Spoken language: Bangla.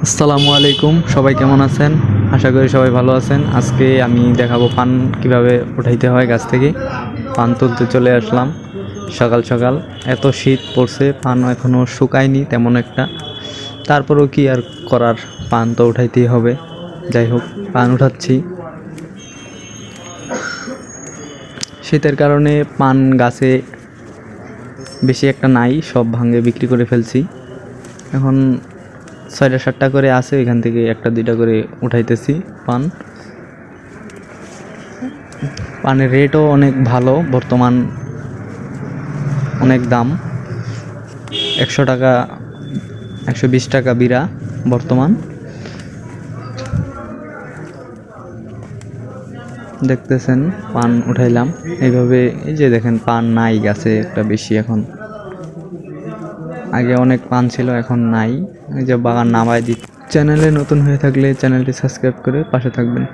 আসসালামু আলাইকুম, সবাই কেমন আছেন? আশা করি সবাই ভালো আছেন। আজকে আমি দেখাবো পান কিভাবে উঠাইতে হয় গাছ থেকে। পান তুলতে চলে আসলাম সকাল সকাল। এত শীত পড়ছে, পান এখনও শুকায়নি তেমন একটা। তারপরেও কি আর করার, পান তো উঠাইতেই হবে। যাই হোক, পান উঠাচ্ছি। শীতের কারণে পান গাছে বেশি একটা নাই, সব ভাঙে বিক্রি করে ফেলছি। এখন 6টা 7টা করে আছে, এখান থেকে 1টা 2টা করে উঠাইতেছি পান। পানের রেটও অনেক ভালো, বর্তমান অনেক দাম। 100 টাকা 120 টাকা বিড়া বর্তমান। দেখতেছেন পান উঠাইলাম এইভাবে। এই যে দেখেন, পান নাই গাছে একটা বেশি এখন। আগে অনেক পান ছিল, এখন নাই। এই যে বাগান নামায় দিচ্ছি। চ্যানেলে নতুন হয়ে থাকলে চ্যানেলটি সাবস্ক্রাইব করে পাশে থাকবেন।